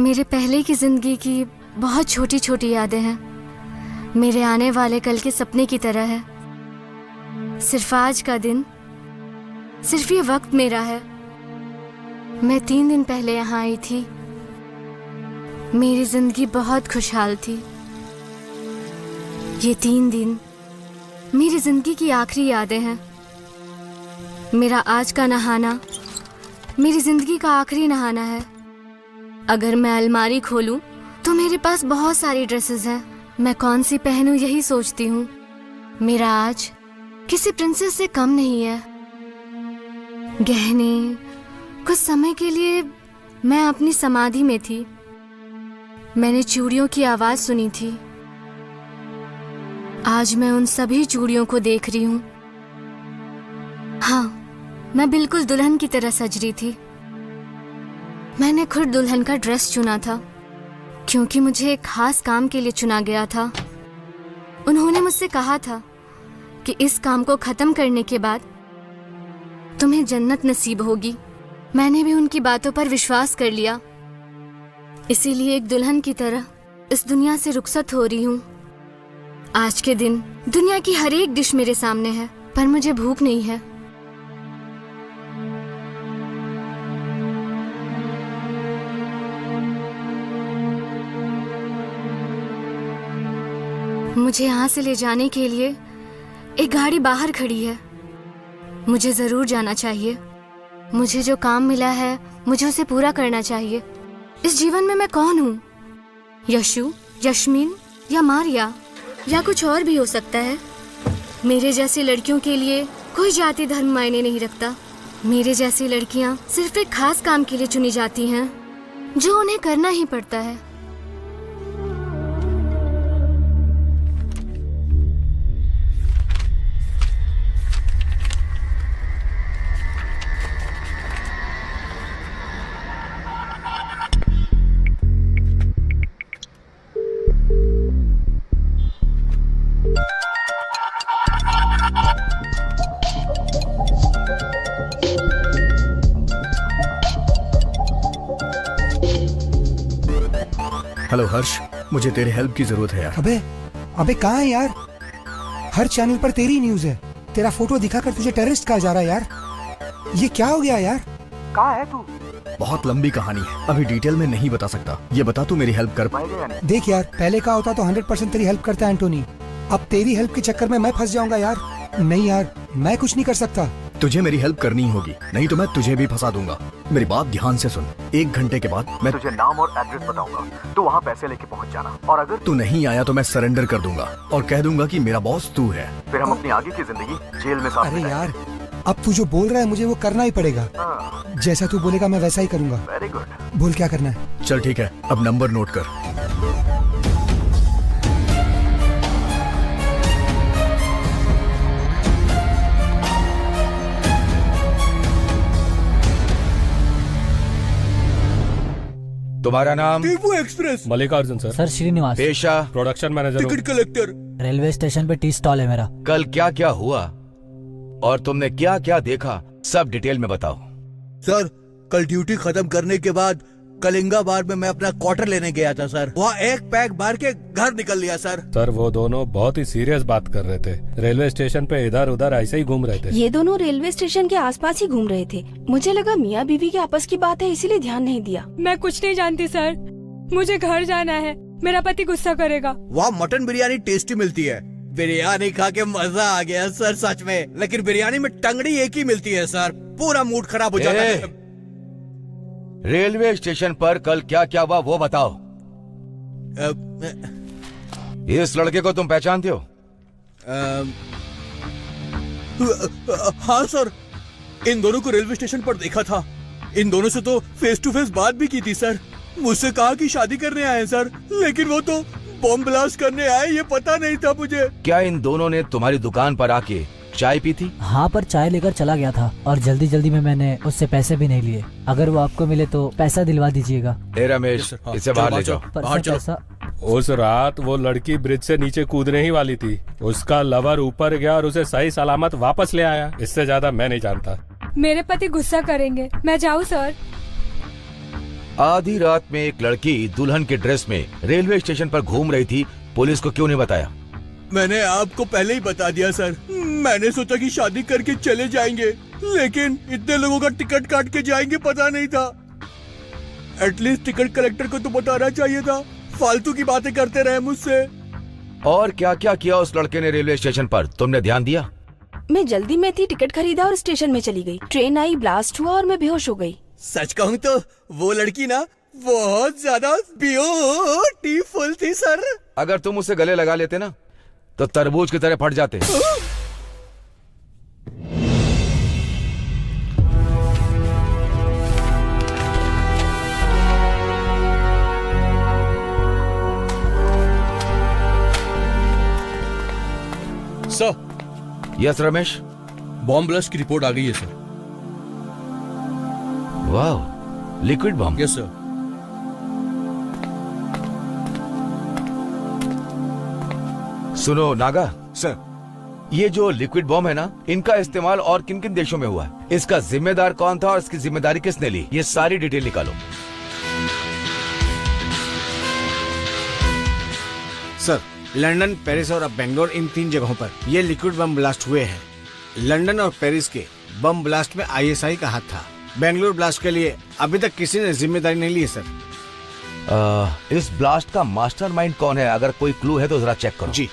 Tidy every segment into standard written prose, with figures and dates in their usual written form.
मेरे पहले की जिंदगी की बहुत छोटी छोटी यादें हैं। मेरे आने वाले कल के सपने की तरह है। सिर्फ आज का दिन, सिर्फ ये वक्त मेरा है। मैं 3 दिन पहले यहाँ आई थी। मेरी जिंदगी बहुत खुशहाल थी। ये 3 दिन मेरी जिंदगी की आखिरी यादें हैं। मेरा आज का नहाना मेरी जिंदगी का आखिरी नहाना है। अगर मैं अलमारी खोलूं तो मेरे पास बहुत सारी ड्रेसेस हैं। मैं कौन सी पहनूं यही सोचती हूँ। मेरा आज किसी प्रिंसेस से कम नहीं है। गहने, कुछ समय के लिए मैं अपनी समाधि में थी। मैंने चूड़ियों की आवाज सुनी थी। आज मैं उन सभी चूड़ियों को देख रही हूँ। हाँ, मैं बिल्कुल दुल्हन की तरह सज रही थी। मैंने खुद दुल्हन का ड्रेस चुना था क्योंकि मुझे एक खास काम के लिए चुना गया था। उन्होंने मुझसे कहा था कि इस काम को खत्म करने के बाद तुम्हें जन्नत नसीब होगी। मैंने भी उनकी बातों पर विश्वास कर लिया। इसीलिए एक दुल्हन की तरह इस दुनिया से रुखसत हो रही हूँ। आज के दिन दुनिया की हर एक डिश मेरे सामने है, पर मुझे भूख नहीं है। मुझे यहाँ से ले जाने के लिए एक गाड़ी बाहर खड़ी है। मुझे जरूर जाना चाहिए। मुझे जो काम मिला है मुझे उसे पूरा करना चाहिए। इस जीवन में मैं कौन हूँ? यशु, यश्मीन या मारिया या कुछ और भी हो सकता है। मेरे जैसी लड़कियों के लिए कोई जाति धर्म मायने नहीं रखता। मेरे जैसी लड़कियाँ सिर्फ एक खास काम के लिए चुनी जाती हैं जो उन्हें करना ही पड़ता है। हेलो हर्ष, मुझे तेरे हेल्प की जरूरत है यार। अबे कहाँ है यार? हर चैनल पर तेरी न्यूज है। तेरा फोटो दिखाकर तुझे टेररिस्ट कहा जा रहा है यार। ये क्या हो गया यार? कहाँ है तू? बहुत लंबी कहानी है, अभी डिटेल में नहीं बता सकता। ये बता तू मेरी हेल्प कर पाएगा या नहीं? देख यार, पहले का होता तो 100% तेरी हेल्प करता एंटोनी। अब तेरी हेल्प के चक्कर में मैं फंस जाऊंगा यार। नहीं यार, मैं कुछ नहीं कर सकता। तुझे मेरी हेल्प करनी होगी, नहीं तो मैं तुझे भी फंसा दूंगा। मेरी बात ध्यान से सुन। 1 घंटे के बाद मैं तुझे नाम और एड्रेस बताऊंगा। तू वहाँ पैसे लेके पहुँच जाना, और अगर तू नहीं आया तो मैं सरेंडर कर दूंगा और कह दूंगा कि मेरा बॉस तू है। फिर हम अपनी आगे की जिंदगी जेल में साथ अरे यार, अब तू जो बोल रहा है मुझे वो करना ही पड़ेगा। जैसा तू बोलेगा मैं वैसा ही करूंगा। Very good. बोल क्या करना है? चल ठीक है, अब नंबर नोट कर। तुम्हारा नाम? टीपू एक्सप्रेस। मल्लिकार्जुन सर श्रीनिवास। पेशा? प्रोडक्शन मैनेजर हूँ। Ticket collector. रेलवे स्टेशन पे टी स्टॉल है मेरा। कल क्या क्या हुआ और तुमने क्या क्या देखा, सब डिटेल में बताओ। सर, कल ड्यूटी खत्म करने के बाद कलिंगा बार में मैं अपना क्वार्टर लेने गया था सर। वहाँ एक पैक मार के घर निकल लिया सर। सर वो दोनों बहुत ही सीरियस बात कर रहे थे। रेलवे स्टेशन पे इधर उधर ऐसे ही घूम रहे थे। ये दोनों रेलवे स्टेशन के आसपास ही घूम रहे थे। मुझे लगा मियाँ बीवी के आपस की बात है, इसीलिए ध्यान नहीं दिया। मैं कुछ नहीं जानती सर, मुझे घर जाना है। मेरा पति गुस्सा करेगा। वहाँ मटन बिरयानी टेस्टी मिलती है। बिरयानी खा के मजा आ गया सर सच में। लेकिन बिरयानी में टंगड़ी एक ही मिलती है सर, पूरा मूड खराब हो जाता है। रेलवे स्टेशन पर कल क्या क्या हुआ वो बताओ। इस लड़के को तुम पहचानते हो? हाँ सर, इन दोनों को रेलवे स्टेशन पर देखा था। इन दोनों से तो फेस टू फेस बात भी की थी सर। मुझसे कहा कि शादी करने आए सर, लेकिन वो तो बॉम्ब ब्लास्ट करने आए, ये पता नहीं था मुझे। क्या इन दोनों ने तुम्हारी दुकान पर आके चाय पी थी? हाँ, पर चाय लेकर चला गया था और जल्दी जल्दी में मैंने उससे पैसे भी नहीं लिए। अगर वो आपको मिले तो पैसा दिलवा दीजिएगा। ए रमेश, इसे बाहर ले जाओ। पर सर पैसा उस रात वो लड़की ब्रिज से नीचे कूदने ही वाली थी। उसका लवर ऊपर गया और उसे सही सलामत वापस ले आया। इससे ज्यादा मैं नहीं जानता। मेरे पति गुस्सा करेंगे। मैं जाऊँ सर? आधी रात में एक लड़की दुल्हन के ड्रेस में रेलवे स्टेशन पर घूम रही थी, पुलिस को क्यों नहीं बताया? मैंने आपको पहले ही बता दिया सर। मैंने सोचा कि शादी करके चले जाएंगे, लेकिन इतने लोगों का टिकट काट के जाएंगे पता नहीं था। एटलीस्ट टिकट कलेक्टर को तो बताना चाहिए था। फालतू की बातें करते रहे मुझसे। और क्या क्या किया उस लड़के ने रेलवे स्टेशन पर, तुमने ध्यान दिया? मैं जल्दी में थी, टिकट खरीदा और स्टेशन में चली गई। ट्रेन आई, ब्लास्ट हुआ और मैं बेहोश हो गई। सच कहूँ तो वो लड़की ना बहुत ज्यादा ब्यूटीफुल थी सर। अगर तुम उसे गले लगा लेते ना तो तरबूज की तरह फट जाते। Sir. Yes Ramesh. Bomb blast की रिपोर्ट आ गई है सर। वाह, लिक्विड बॉम्ब। Yes sir. सुनो नागा सर, ये जो लिक्विड बॉम्ब है ना, इनका इस्तेमाल और किन किन देशों में हुआ है, इसका जिम्मेदार कौन था और इसकी जिम्मेदारी किसने ली, ये सारी डिटेल निकालो। सर, लंदन, पेरिस और अब बेंगलोर, इन 3 जगहों पर ये लिक्विड बम ब्लास्ट हुए हैं। लंदन और पेरिस के बम ब्लास्ट में ISI का हाथ था। बेंगलोर ब्लास्ट के लिए अभी तक किसी ने जिम्मेदारी नहीं ली है सर। इस ब्लास्ट का मास्टरमाइंड कौन है? अगर कोई क्लू है तो जरा चेक करो। जी।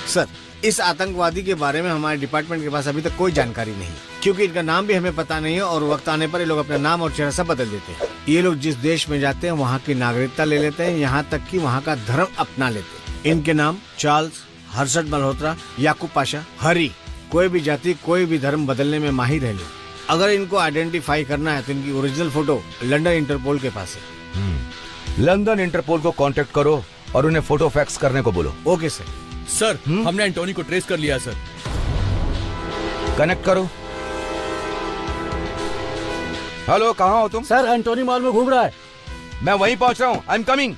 सर, इस आतंकवादी के बारे में हमारे डिपार्टमेंट के पास अभी तक कोई जानकारी नहीं, क्योंकि इनका नाम भी हमें पता नहीं है और वक्त आने पर ये लोग अपना नाम और चेहरा सब बदल देते हैं। ये लोग जिस देश में जाते हैं वहाँ की नागरिकता ले लेते हैं, यहाँ तक कि वहाँ का धर्म अपना लेते हैं। इनके नाम चार्ल्स, हर्षद मल्होत्रा, याकूब पाशा, हरी। कोई भी जाति, कोई भी धर्म बदलने में माहिर है लोग। अगर इनको आइडेंटिफाई करना है तो इनकी ओरिजिनल फोटो लंदन इंटरपोल के पास है। लंदन इंटरपोल को कांटेक्ट करो और उन्हें फोटो फैक्स करने को बोलो। Okay sir. सर, हमने एंटोनी को ट्रेस कर लिया सर। कनेक्ट करो। हेलो, कहाँ हो तुम? सर, एंटोनी मॉल में घूम रहा है। मैं वहीं पहुंच रहा हूँ। I am coming.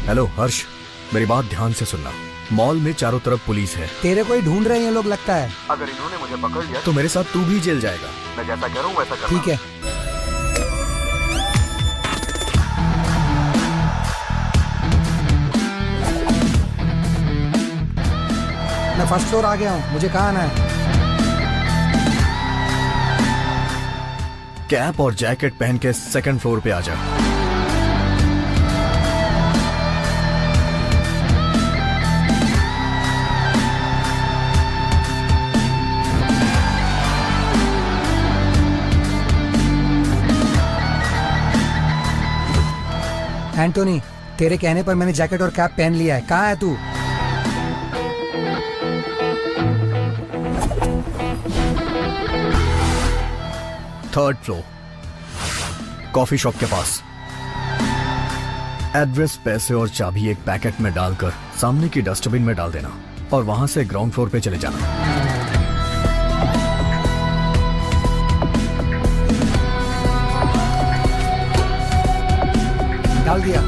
हेलो हर्ष, मेरी बात ध्यान से सुनना। मॉल में चारों तरफ पुलिस है। तेरे को ही ढूंढ रहे हैं ये लोग लगता है। अगर इन्होंने मुझे पकड़ लिया तो मेरे साथ तू भी जेल जाएगा। मैं जैसा कह रहा हूँ वैसा करना। ठीक है। मैं फर्स्ट फ्लोर आ गया हूँ, मुझे कहाँ आना है? कैप और जैकेट पहन के सेकंड फ्लोर पे आ जा। एंटोनी, तेरे कहने पर मैंने जैकेट और कैप पहन लिया है। कहाँ है तू? थर्ड फ्लोर, कॉफी शॉप के पास। एड्रेस, पैसे और चाबी एक पैकेट में डालकर सामने की डस्टबिन में डाल देना और वहां से ग्राउंड फ्लोर पे चले जाना। डाल दिया।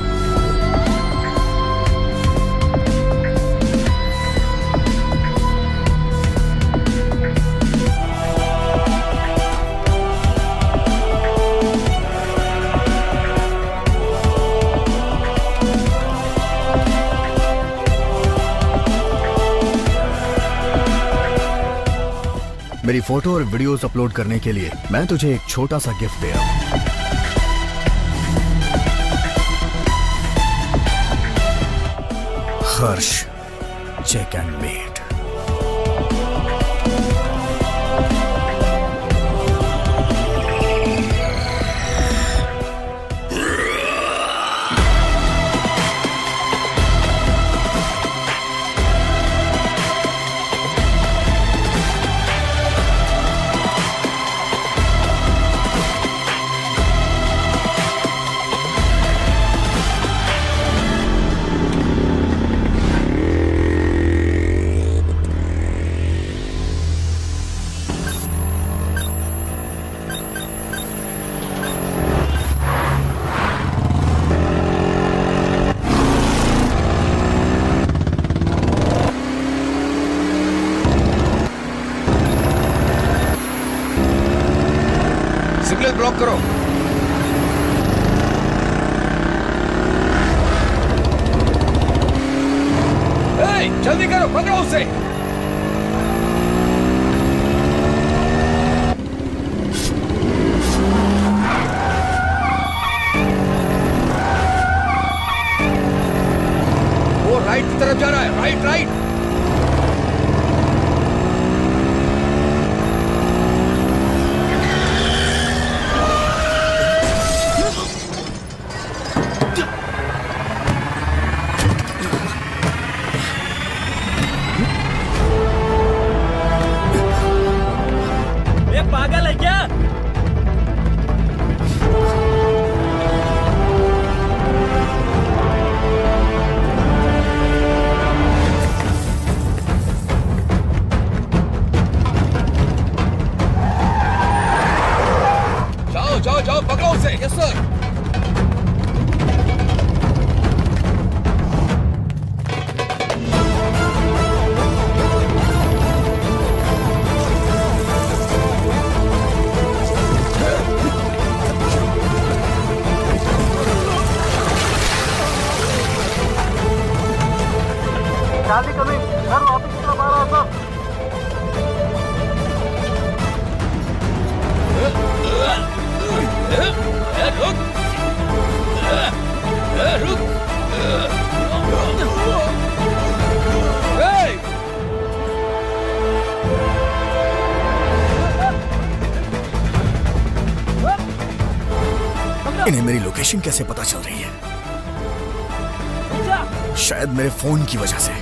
तेरी फोटो और वीडियोस अपलोड करने के लिए मैं तुझे एक छोटा सा गिफ्ट दे रहा हूँ। Harsh check and made. Signal block करो। जल्दी करो, पकड़ो उसे। वो राइट की तरफ जा रहा है। Right right. पागल है क्या? जाओ जाओ जाओ, पकड़ो उसे। Yes sir. इन्हें मेरी लोकेशन कैसे पता चल रही है? शायद मेरे फोन की वजह से।